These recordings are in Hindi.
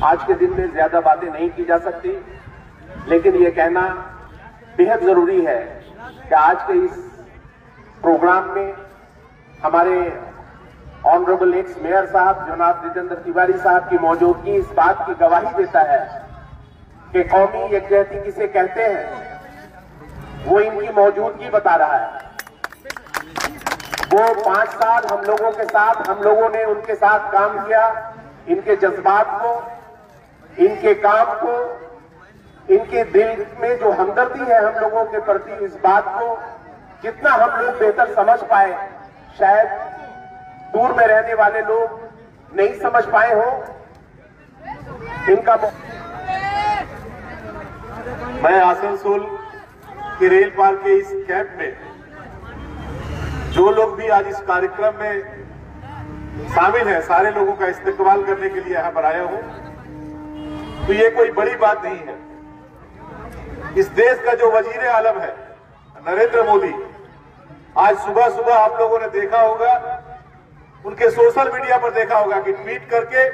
आज के दिन में ज्यादा बातें नहीं की जा सकती, लेकिन ये कहना बेहद जरूरी है कि आज के इस प्रोग्राम में हमारे ऑनरेबल एक्स मेयर साहब जनाब जितेंद्र तिवारी साहब की मौजूदगी इस बात की गवाही देता है कि कौमी यकजहती किसे कहते हैं, वो इनकी मौजूदगी बता रहा है। वो 5 साल हम लोगों के साथ, हम लोगों ने उनके साथ काम किया। इनके जज्बात को, इनके काम को, इनके दिल में जो हमदर्दी है हम लोगों के प्रति, इस बात को जितना हम लोग बेहतर समझ पाए, शायद दूर में रहने वाले लोग नहीं समझ पाए हो। इनका मैं आसनसोल के रेल पार्क के इस कैंप में जो लोग भी आज इस कार्यक्रम में शामिल हैं, सारे लोगों का इस्तकबाल करने के लिए यहां पर आया हूं। तो ये कोई बड़ी बात नहीं है। इस देश का जो वजीर आलम है नरेंद्र मोदी, आज सुबह सुबह आप लोगों ने देखा होगा, उनके सोशल मीडिया पर देखा होगा कि ट्वीट करके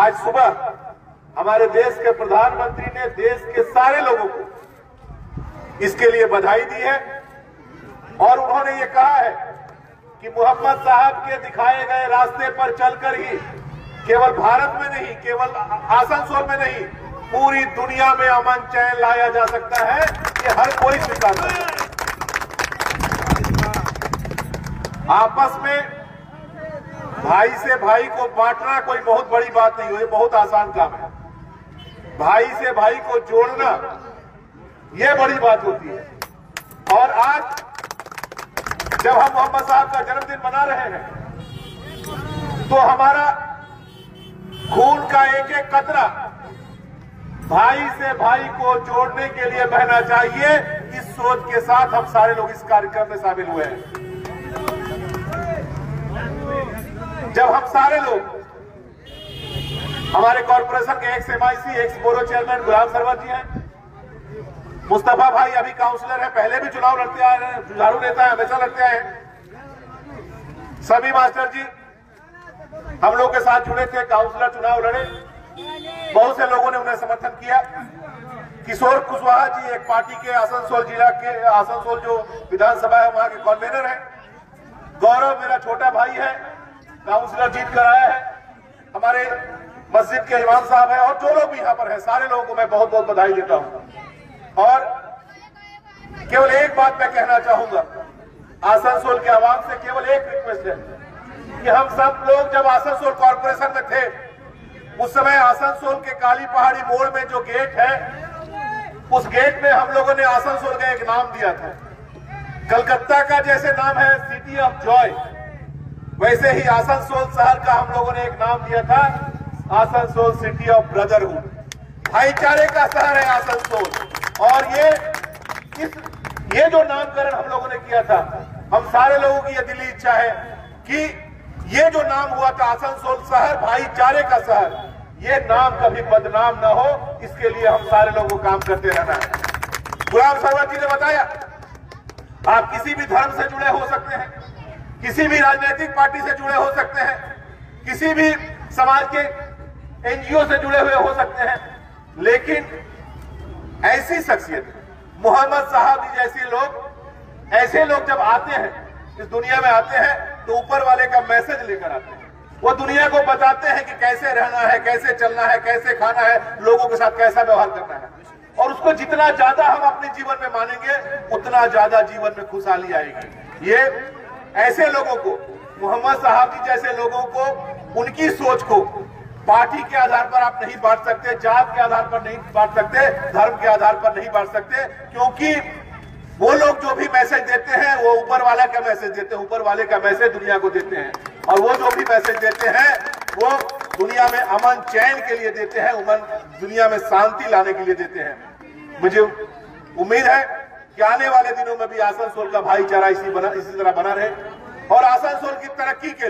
आज सुबह हमारे देश के प्रधानमंत्री ने देश के सारे लोगों को इसके लिए बधाई दी है। और उन्होंने ये कहा है कि मोहम्मद साहब के दिखाए गए रास्ते पर चलकर ही केवल भारत में नहीं, केवल आसनसोल में नहीं, पूरी दुनिया में अमन चैन लाया जा सकता है। ये हर कोई स्वीकार करता है। आपस में भाई से भाई को बांटना कोई बहुत बड़ी बात नहीं है, बहुत आसान काम है। भाई से भाई को जोड़ना यह बड़ी बात होती है। और आज जब हम मोहम्मद साहब का जन्मदिन मना रहे हैं, तो हमारा खून का एक एक कतरा भाई से भाई को जोड़ने के लिए बहना चाहिए। इस सोच के साथ हम सारे लोग इस कार्यक्रम में शामिल हुए हैं। जब हम सारे लोग, हमारे कॉर्पोरेशन के ex MIC, ex borough chairman Ghulam Sarwar ji हैं, मुस्तफा भाई अभी काउंसलर है, पहले भी चुनाव लड़ते आए हैं, जुझारू नेता है, हमेशा लड़ते आए हैं। सभी मास्टर जी हम लोग के साथ जुड़े थे, काउंसलर चुनाव लड़े, बहुत से लोगों ने उन्हें समर्थन किया। किशोर कुशवाहा जी एक पार्टी के आसनसोल जिला के, आसनसोल जो विधानसभा है वहां के कन्वीनर है। गौरव मेरा छोटा भाई है, काउंसलर जीत कर आया है। हमारे मस्जिद के इमाम साहब हैं, और जो लोग भी यहाँ पर हैं, सारे लोगों को मैं बहुत बहुत बधाई देता हूँ। और केवल एक बात मैं कहना चाहूंगा, आसनसोल के आवाम से केवल एक रिक्वेस्ट है कि हम सब लोग जब आसनसोल कॉर्पोरेशन में थे, उस समय आसनसोल के काली पहाड़ी मोड़ में जो गेट है, उस गेट में हम लोगों ने आसनसोल का एक नाम दिया था। कलकत्ता का जैसे नाम है सिटी ऑफ जॉय, वैसे ही आसनसोल शहर का हम लोगों ने एक नाम दिया था, आसनसोल सिटी ऑफ ब्रदरहुड। भाईचारे का शहर है आसनसोल। और ये जो नामकरण हम लोगों ने किया था, हम सारे लोगों की यह दिली इच्छा है कि ये जो नाम हुआ था आसनसोल शहर भाईचारे का शहर, ये नाम कभी बदनाम ना हो, इसके लिए हम सारे लोगों को काम करते रहना है। गुलाम सरवर जी ने बताया, आप किसी भी धर्म से जुड़े हो सकते हैं, किसी भी राजनीतिक पार्टी से जुड़े हो सकते हैं, किसी भी समाज के NGO से जुड़े हुए हो सकते हैं, लेकिन ऐसी शख्सियत मोहम्मद साहब ऐसे लोग जब आते हैं, इस दुनिया में आते हैं, तो ऊपर वाले का मैसेज लेकर आते हैं। वो दुनिया को बताते हैं कि कैसे रहना है, कैसे चलना है, कैसे खाना है, लोगों के साथ कैसा व्यवहार करना है। और उसको जितना ज्यादा हम अपने जीवन में मानेंगे, उतना ज्यादा जीवन में खुशहाली आएगी। ये ऐसे लोगों को, मोहम्मद साहब जी जैसे लोगों को, उनकी सोच को पार्टी के आधार पर आप नहीं बांट सकते, जात के आधार पर नहीं बांट सकते, धर्म के आधार पर नहीं बांट सकते, क्योंकि वो लोग जो भी मैसेज देते हैं वो ऊपर वाला का मैसेज देते हैं, ऊपर वाले का मैसेज दुनिया को देते हैं। और वो जो भी मैसेज देते हैं वो दुनिया में अमन चैन के लिए देते हैं, दुनिया में शांति लाने के लिए देते हैं। मुझे उम्मीद है कि आने वाले दिनों में भी आसनसोल का भाईचारा इसी तरह बना रहे, और आसनसोल की तरक्की के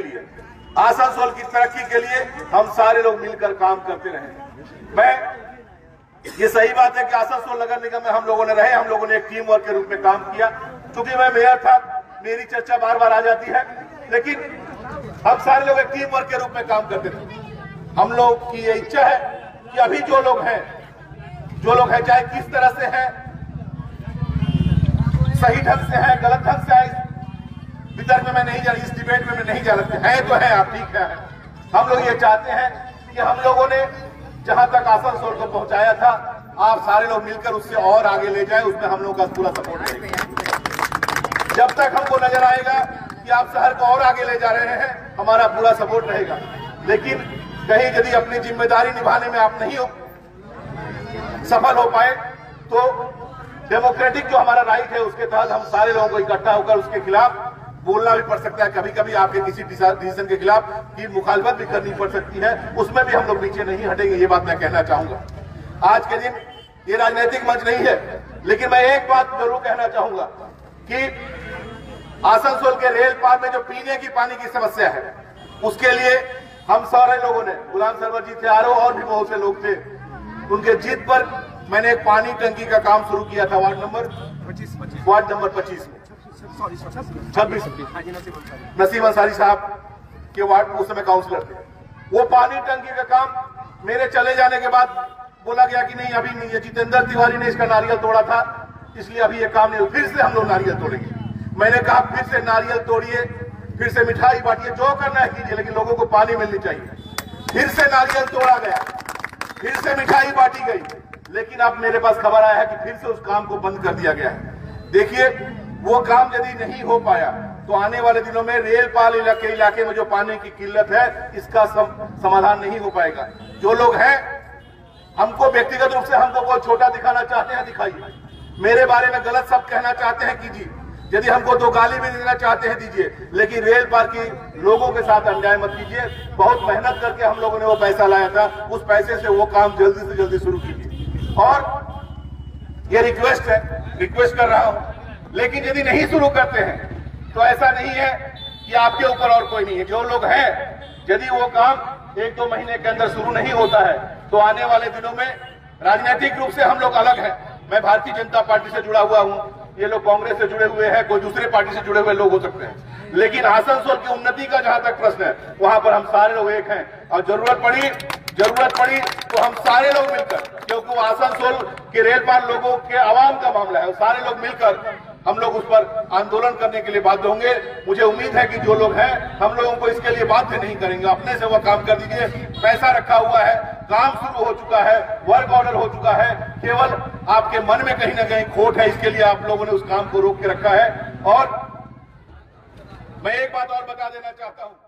लिए हम सारे लोग मिलकर काम करते रहे। ये सही बात है कि आसनसोल नगर निगम में हम लोगों ने रहे, हम लोगों ने एक टीम वर्क के रूप में काम किया। क्योंकि मैं मेयर था, मेरी चर्चा बार बार आ जाती है, लेकिन हम सारे लोग एक टीम वर्क के रूप में काम करते थे। हम लोग की ये इच्छा है कि अभी जो लोग हैं चाहे किस तरह से हैं, सही ढंग से हैं, गलत ढंग से है, वितर्क में मैं नहीं जा रही, इस डिबेट में मैं नहीं जा सकते हैं, तो है आप ठीक है। हम लोग ये चाहते हैं कि हम लोगों ने जहां तक आसनसोल को पहुंचाया था, आप सारे लोग मिलकर उससे और आगे ले जाए, उसमें हम लोग का पूरा सपोर्ट रहेगा। जब तक हमको नजर आएगा कि आप शहर को और आगे ले जा रहे हैं, हमारा पूरा सपोर्ट रहेगा। लेकिन कहीं यदि अपनी जिम्मेदारी निभाने में आप नहीं सफल हो पाए, तो डेमोक्रेटिक जो हमारा राइट है उसके तहत हम सारे लोगों को इकट्ठा होकर उसके खिलाफ बोलना भी पड़ सकता है। कभी कभी आपके किसी डिसीजन के खिलाफ की मुखालफत भी करनी पड़ सकती है, उसमें भी हम लोग नीचे नहीं हटेंगे। ये बात मैं कहना चाहूंगा। आज के दिन ये राजनीतिक मंच नहीं है, लेकिन मैं एक बात जरूर कहना चाहूंगा कि आसनसोल के रेल पार में जो पीने की पानी की समस्या है, उसके लिए हम सारे लोगों ने, गुलाम सरवर जी थे, आरओ और भी बहुत से लोग थे, उनके जिद पर मैंने एक पानी टंकी का काम शुरू किया था वार्ड नंबर 25 में, 26 नसीम अंसारी साहब के वार्ड, उस समय काउंसलर थे। वो पानी टंकी का काम मेरे चले जाने के बाद बोला गया कि नहीं, अभी नहीं है, जितेंद्र तिवारी ने इसका नारियल तोड़ा था, इसलिए अभी ये काम नहीं, फिर से हम लोग नारियल तोड़ेंगे। मैंने कहा फिर से नारियल तोड़िए, फिर से मिठाई बांटिए, जो करना है कीजिए, लेकिन लोगों को पानी मिलनी चाहिए। फिर से नारियल तोड़ा गया, फिर से मिठाई बांटी गई, लेकिन अब मेरे पास खबर आया है कि फिर से उस काम को बंद कर दिया गया है। देखिए, वो काम यदि नहीं हो पाया तो आने वाले दिनों में रेलपाल इलाके में जो पानी की किल्लत है, इसका समाधान नहीं हो पाएगा। जो लोग हैं, हमको व्यक्तिगत रूप से हमको कोई छोटा दिखाना चाहते हैं, दिखाइए। मेरे बारे में गलत सब कहना चाहते हैं, कीजिए। यदि हमको दो गाली भी देना चाहते हैं, दीजिए, लेकिन रेल पार की लोगों के साथ अन्याय मत कीजिए। बहुत मेहनत करके हम लोगों ने वो पैसा लाया था, उस पैसे से वो काम जल्दी से जल्दी शुरू कीजिए। और ये रिक्वेस्ट कर रहा हूं, लेकिन यदि नहीं शुरू करते हैं तो ऐसा नहीं है कि आपके ऊपर और कोई नहीं है। जो लोग हैं, यदि वो काम 1-2 महीने के अंदर शुरू नहीं होता है, तो आने वाले दिनों में राजनीतिक रूप से हम लोग अलग हैं। मैं भारतीय जनता पार्टी से जुड़ा हुआ हूं, ये लोग कांग्रेस से जुड़े हुए हैं, कोई दूसरे पार्टी से जुड़े हुए लोग हो सकते हैं, लेकिन आसनसोल की उन्नति का जहां तक प्रश्न है, वहां पर हम सारे लोग एक हैं। और जरूरत पड़ी तो हम सारे लोग मिलकर, क्योंकि वो आसनसोल के रेल पार लोगों के आवाम का मामला है, सारे लोग मिलकर हम लोग उस पर आंदोलन करने के लिए बाध्य होंगे। मुझे उम्मीद है कि जो लोग हैं, हम लोगों को इसके लिए बाध्य नहीं करेंगे। अपने से वो काम कर दीजिए। पैसा रखा हुआ है, काम शुरू हो चुका है, वर्क ऑर्डर हो चुका है, केवल आपके मन में कहीं ना कहीं खोट है, इसके लिए आप लोगों ने उस काम को रोक के रखा है। और मैं एक बात और बता देना चाहता हूं।